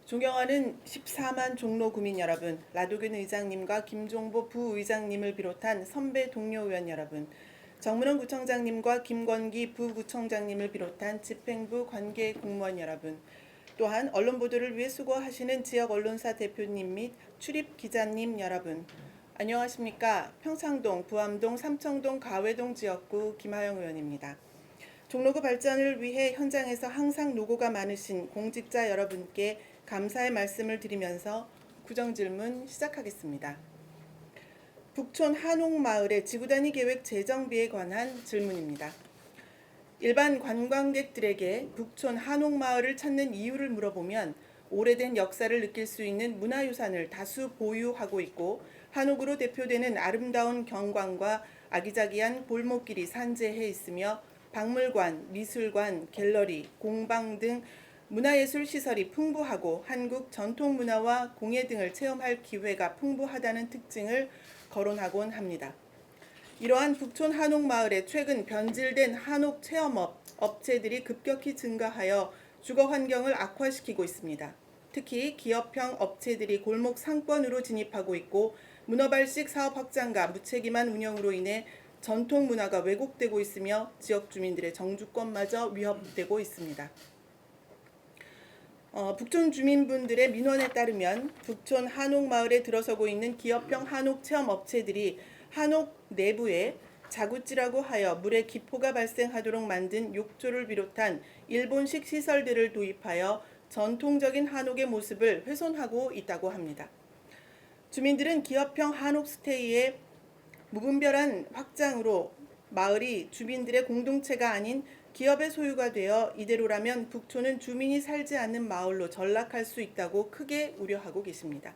존경하는 14만 종로 구민 여러분, 라도균 의장님과 김종보 부의장님을 비롯한 선배 동료 의원 여러분, 정문원 구청장님과 김권기 부구청장님을 비롯한 집행부 관계 공무원 여러분, 또한 언론 보도를 위해 수고하시는 지역 언론사 대표님 및 출입 기자님 여러분, 안녕하십니까? 평창동, 부암동, 삼청동, 가회동 지역구 김하영 의원입니다. 종로구 발전을 위해 현장에서 항상 노고가 많으신 공직자 여러분께 감사의 말씀을 드리면서 구정질문 시작하겠습니다. 북촌 한옥마을의 지구단위 계획 재정비에 관한 질문입니다. 일반 관광객들에게 북촌 한옥마을을 찾는 이유를 물어보면 오래된 역사를 느낄 수 있는 문화유산을 다수 보유하고 있고 한옥으로 대표되는 아름다운 경관과 아기자기한 골목길이 산재해 있으며 박물관, 미술관, 갤러리, 공방 등 문화예술 시설이 풍부하고 한국 전통 문화와 공예 등을 체험할 기회가 풍부하다는 특징을 거론하곤 합니다. 이러한 북촌 한옥마을에 최근 변질된 한옥 체험업 업체들이 급격히 증가하여 주거 환경을 악화시키고 있습니다. 특히 기업형 업체들이 골목 상권으로 진입하고 있고 문어발식 사업 확장과 무책임한 운영으로 인해 전통 문화가 왜곡되고 있으며 지역 주민들의 정주권마저 위협되고 있습니다. 북촌 주민분들의 민원에 따르면 북촌 한옥마을에 들어서고 있는 기업형 한옥 체험 업체들이 한옥 내부에 자구찌라고 하여 물에 기포가 발생하도록 만든 욕조를 비롯한 일본식 시설들을 도입하여 전통적인 한옥의 모습을 훼손하고 있다고 합니다. 주민들은 기업형 한옥 스테이의 무분별한 확장으로 마을이 주민들의 공동체가 아닌 기업의 소유가 되어 이대로라면 북촌은 주민이 살지 않는 마을로 전락할 수 있다고 크게 우려하고 계십니다.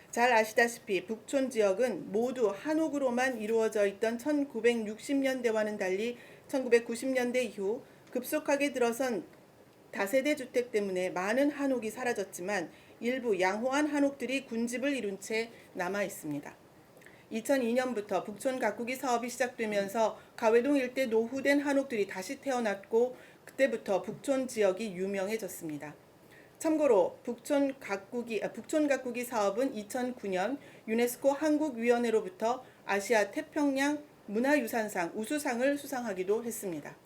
잘 아시다시피 북촌 지역은 모두 한옥으로만 이루어져 있던 1960년대와는 달리 1990년대 이후 급속하게 들어선 다세대 주택 때문에 많은 한옥이 사라졌지만 일부 양호한 한옥들이 군집을 이룬 채 남아 있습니다. 2002년부터 북촌 가꾸기 사업이 시작되면서 가회동 일대 노후된 한옥들이 다시 태어났고 그때부터 북촌 지역이 유명해졌습니다. 참고로 북촌 가꾸기 사업은 2009년 유네스코 한국위원회로부터 아시아 태평양 문화유산상 우수상을 수상하기도 했습니다.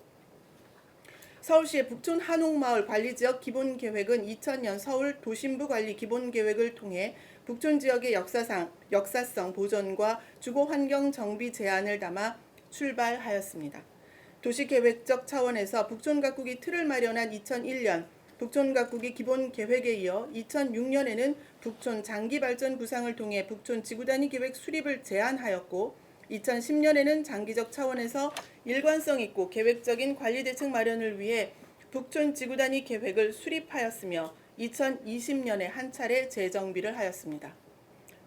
서울시의 북촌 한옥마을 관리지역 기본계획은 2000년 서울 도심부 관리 기본계획을 통해 북촌 지역의 역사성 보존과 주거환경 정비 제안을 담아 출발하였습니다. 도시계획적 차원에서 북촌 가꾸기 틀을 마련한 2001년 북촌 가꾸기 기본계획에 이어 2006년에는 북촌 장기발전 구상을 통해 북촌 지구단위 계획 수립을 제안하였고 2010년에는 장기적 차원에서 일관성 있고 계획적인 관리 대책 마련을 위해 북촌 지구단위 계획을 수립하였으며 2020년에 한 차례 재정비를 하였습니다.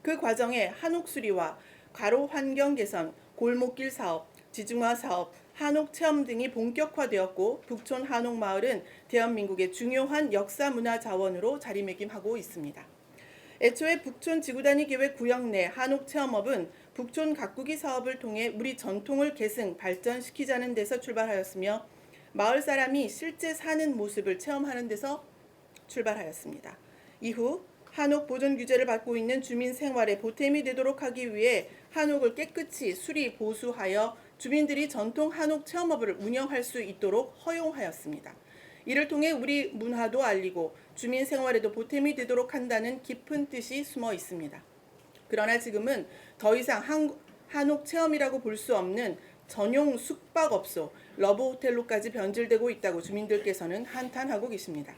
그 과정에 한옥 수리와 가로 환경 개선, 골목길 사업, 지중화 사업, 한옥 체험 등이 본격화되었고 북촌 한옥마을은 대한민국의 중요한 역사 문화 자원으로 자리매김하고 있습니다. 애초에 북촌 지구단위 계획 구역 내 한옥 체험업은 북촌 가꾸기 사업을 통해 우리 전통을 계승, 발전시키자는 데서 출발하였으며 마을 사람이 실제 사는 모습을 체험하는 데서 출발하였습니다. 이후 한옥 보존 규제를 받고 있는 주민 생활에 보탬이 되도록 하기 위해 한옥을 깨끗이 수리, 보수하여 주민들이 전통 한옥 체험업을 운영할 수 있도록 허용하였습니다. 이를 통해 우리 문화도 알리고 주민 생활에도 보탬이 되도록 한다는 깊은 뜻이 숨어 있습니다. 그러나 지금은 더 이상 한옥 체험이라고 볼 수 없는 전용 숙박업소, 러브호텔로까지 변질되고 있다고 주민들께서는 한탄하고 계십니다.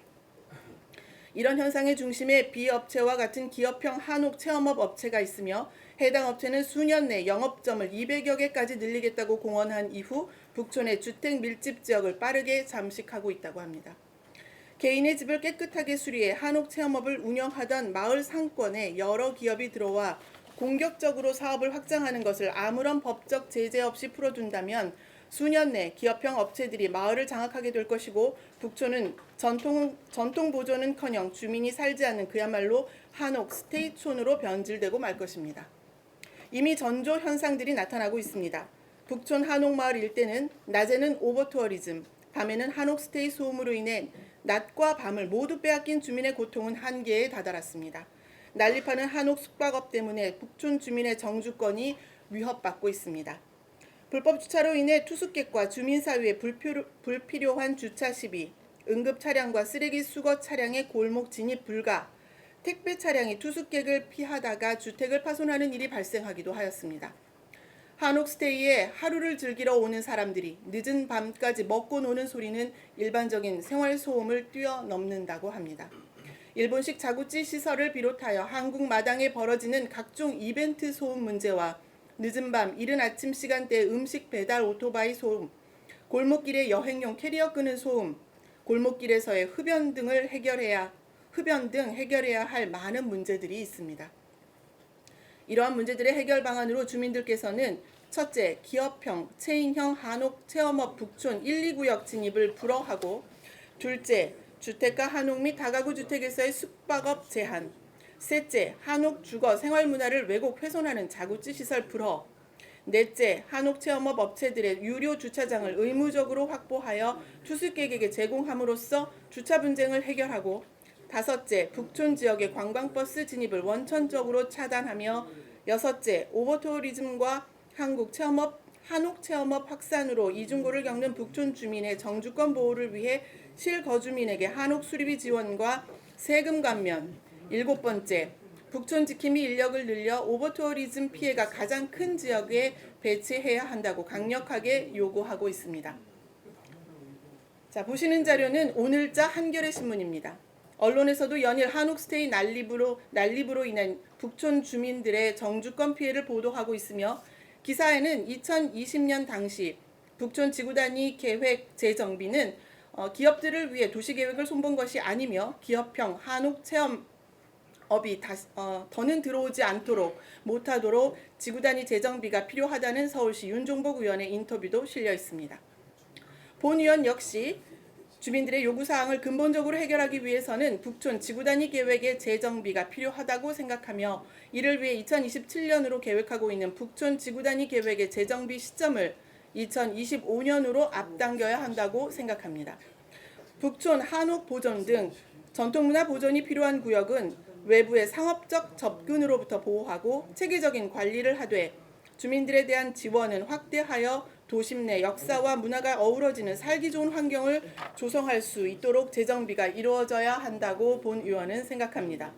이런 현상의 중심에 B업체와 같은 기업형 한옥 체험업 업체가 있으며 해당 업체는 수년 내 영업점을 200여 개까지 늘리겠다고 공언한 이후 북촌의 주택 밀집 지역을 빠르게 잠식하고 있다고 합니다. 개인의 집을 깨끗하게 수리해 한옥 체험업을 운영하던 마을 상권에 여러 기업이 들어와 공격적으로 사업을 확장하는 것을 아무런 법적 제재 없이 풀어둔다면 수년 내 기업형 업체들이 마을을 장악하게 될 것이고 북촌은 전통 보존은커녕 주민이 살지 않는 그야말로 한옥 스테이촌으로 변질되고 말 것입니다. 이미 전조 현상들이 나타나고 있습니다. 북촌 한옥마을 일대는 낮에는 오버투어리즘, 밤에는 한옥 스테이 소음으로 인해 낮과 밤을 모두 빼앗긴 주민의 고통은 한계에 다다랐습니다. 난립하는 한옥 숙박업 때문에 북촌 주민의 정주권이 위협받고 있습니다. 불법 주차로 인해 투숙객과 주민 사이에 불필요한 주차 시비, 응급 차량과 쓰레기 수거 차량의 골목 진입 불가, 택배 차량이 투숙객을 피하다가 주택을 파손하는 일이 발생하기도 하였습니다. 한옥스테이에 하루를 즐기러 오는 사람들이 늦은 밤까지 먹고 노는 소리는 일반적인 생활소음을 뛰어넘는다고 합니다. 일본식 자구지 시설을 비롯하여 한국 마당에 벌어지는 각종 이벤트 소음 문제와 늦은 밤, 이른 아침 시간대 음식 배달 오토바이 소음, 골목길에 여행용 캐리어 끄는 소음, 골목길에서의 흡연 등 해결해야 할 많은 문제들이 있습니다. 이러한 문제들의 해결 방안으로 주민들께서는 첫째, 기업형, 체인형 한옥 체험업 북촌 1, 2구역 진입을 불허하고, 둘째, 주택가 한옥 및 다가구 주택에서의 숙박업 제한, 셋째, 한옥 주거 생활 문화를 왜곡 훼손하는 자구지 시설 불허, 넷째, 한옥 체험업 업체들의 유료 주차장을 의무적으로 확보하여 투숙객에게 제공함으로써 주차 분쟁을 해결하고, 다섯째, 북촌 지역의 관광버스 진입을 원천적으로 차단하며, 여섯째, 오버투어리즘과 한옥 체험업 확산으로 이중고를 겪는 북촌 주민의 정주권 보호를 위해 실거주민에게 한옥 수리비 지원과 세금 감면, 일곱 번째, 북촌 지킴이 인력을 늘려 오버투어리즘 피해가 가장 큰 지역에 배치해야 한다고 강력하게 요구하고 있습니다. 자, 보시는 자료는 오늘자 한겨레 신문입니다. 언론에서도 연일 한옥스테이 난립으로 인한 북촌 주민들의 정주권 피해를 보도하고 있으며, 기사에는 2020년 당시 북촌 지구단위 계획 재정비는 기업들을 위해 도시계획을 손본 것이 아니며 기업형 한옥 체험업이 더는 들어오지 못하도록 지구단위 재정비가 필요하다는 서울시 윤종복 의원의 인터뷰도 실려 있습니다. 본 의원 역시 주민들의 요구사항을 근본적으로 해결하기 위해서는 북촌 지구단위 계획의 재정비가 필요하다고 생각하며, 이를 위해 2027년으로 계획하고 있는 북촌 지구단위 계획의 재정비 시점을 2025년으로 앞당겨야 한다고 생각합니다. 북촌 한옥 보존 등 전통문화 보존이 필요한 구역은 외부의 상업적 접근으로부터 보호하고 체계적인 관리를 하되, 주민들에 대한 지원은 확대하여 도심 내 역사와 문화가 어우러지는 살기 좋은 환경을 조성할 수 있도록 재정비가 이루어져야 한다고 본 의원은 생각합니다.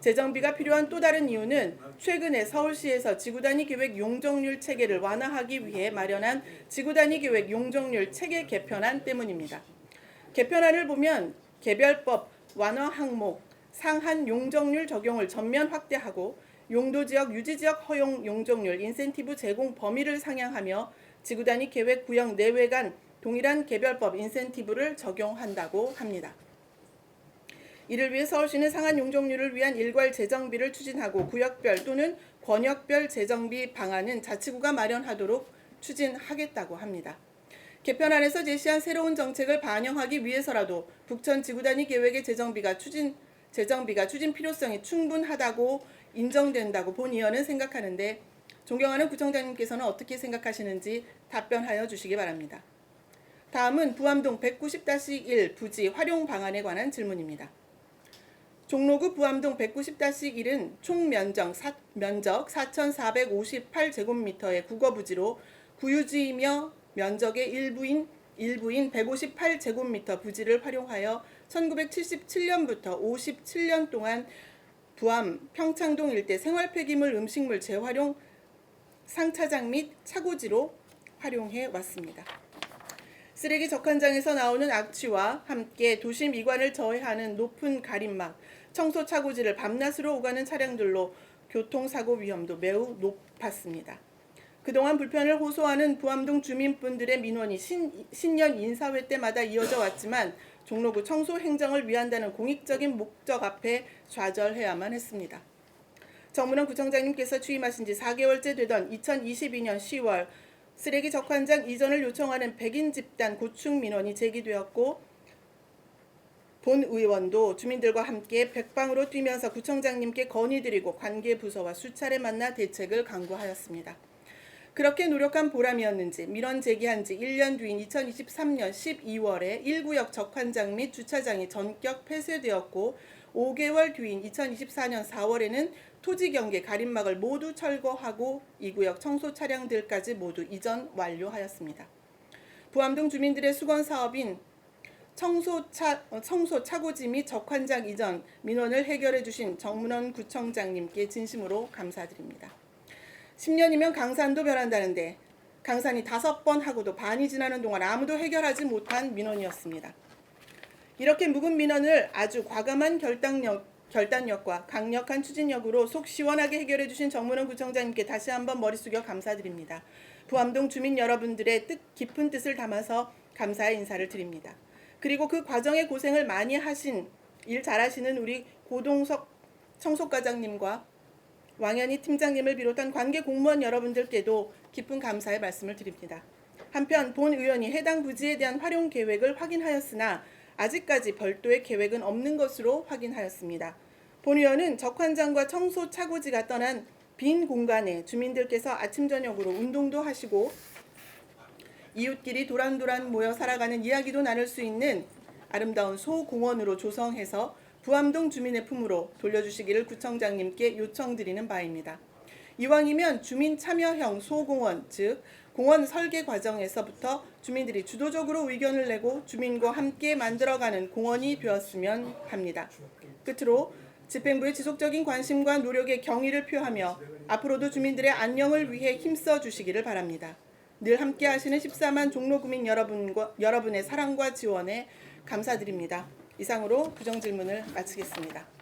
재정비가 필요한 또 다른 이유는 최근에 서울시에서 지구단위 계획 용적률 체계를 완화하기 위해 마련한 지구단위 계획 용적률 체계 개편안 때문입니다. 개편안을 보면 개별법 완화 항목 상한 용적률 적용을 전면 확대하고, 용도지역 유지지역 허용 용적률 인센티브 제공 범위를 상향하며 지구단위 계획 구역 내외 간 동일한 개별법 인센티브를 적용한다고 합니다. 이를 위해 서울시는 상한 용적률을 위한 일괄 재정비를 추진하고, 구역별 또는 권역별 재정비 방안은 자치구가 마련하도록 추진하겠다고 합니다. 개편안에서 제시한 새로운 정책을 반영하기 위해서라도 북촌 지구단위 계획의 재정비가 추진 필요성이 충분하다고 인정된다고 본 의원은 생각하는데, 존경하는 구청장님께서는 어떻게 생각하시는지 답변하여 주시기 바랍니다. 다음은 부암동 190-1 부지 활용 방안에 관한 질문입니다. 종로구 부암동 190-1은 총 면적 4,458제곱미터의 국어부지로 구유지이며 면적의 일부인 158제곱미터 부지를 활용하여 1977년부터 57년 동안 부암, 평창동 일대 생활폐기물 음식물 재활용 상차장 및 차고지로 활용해 왔습니다. 쓰레기 적환장에서 나오는 악취와 함께 도심 이관을 저해하는 높은 가림막, 청소 차고지를 밤낮으로 오가는 차량들로 교통사고 위험도 매우 높았습니다. 그동안 불편을 호소하는 부암동 주민분들의 민원이 신년 인사회 때마다 이어져 왔지만 종로구 청소 행정을 위한다는 공익적인 목적 앞에 좌절해야만 했습니다. 정문원 구청장님께서 취임하신 지 4개월째 되던 2022년 10월 쓰레기 적환장 이전을 요청하는 백인 집단 고충 민원이 제기되었고, 본 의원도 주민들과 함께 백방으로 뛰면서 구청장님께 건의드리고 관계 부서와 수차례 만나 대책을 강구하였습니다. 그렇게 노력한 보람이었는지 민원 제기한 지 1년 뒤인 2023년 12월에 1구역 적환장 및 주차장이 전격 폐쇄되었고 5개월 뒤인 2024년 4월에는 토지 경계 가림막을 모두 철거하고 2구역 청소 차량들까지 모두 이전 완료하였습니다. 부암동 주민들의 수건 사업인 청소 차고지 및 적환장 이전 민원을 해결해 주신 정문원 구청장님께 진심으로 감사드립니다. 10년이면 강산도 변한다는데 강산이 5번 하고도 반이 지나는 동안 아무도 해결하지 못한 민원이었습니다. 이렇게 묵은 민원을 아주 과감한 결단력과 강력한 추진력으로 속 시원하게 해결해 주신 정문원 구청장님께 다시 한번 머리 숙여 감사드립니다. 부암동 주민 여러분들의 깊은 뜻을 담아서 감사의 인사를 드립니다. 그리고 그 과정에 고생을 많이 하신 일 잘하시는 우리 고동석 청소과장님과 왕현희 팀장님을 비롯한 관계 공무원 여러분들께도 깊은 감사의 말씀을 드립니다. 한편 본 의원이 해당 부지에 대한 활용 계획을 확인하였으나 아직까지 별도의 계획은 없는 것으로 확인하였습니다. 본 의원은 적환장과 청소 차고지가 떠난 빈 공간에 주민들께서 아침 저녁으로 운동도 하시고 이웃끼리 도란도란 모여 살아가는 이야기도 나눌 수 있는 아름다운 소공원으로 조성해서 부암동 주민의 품으로 돌려주시기를 구청장님께 요청드리는 바입니다. 이왕이면 주민 참여형 소공원, 즉 공원 설계 과정에서부터 주민들이 주도적으로 의견을 내고 주민과 함께 만들어가는 공원이 되었으면 합니다. 끝으로 집행부의 지속적인 관심과 노력에 경의를 표하며 앞으로도 주민들의 안녕을 위해 힘써 주시기를 바랍니다. 늘 함께 하시는 14만 종로구민 여러분의 사랑과 지원에 감사드립니다. 이상으로 부정질문을 마치겠습니다.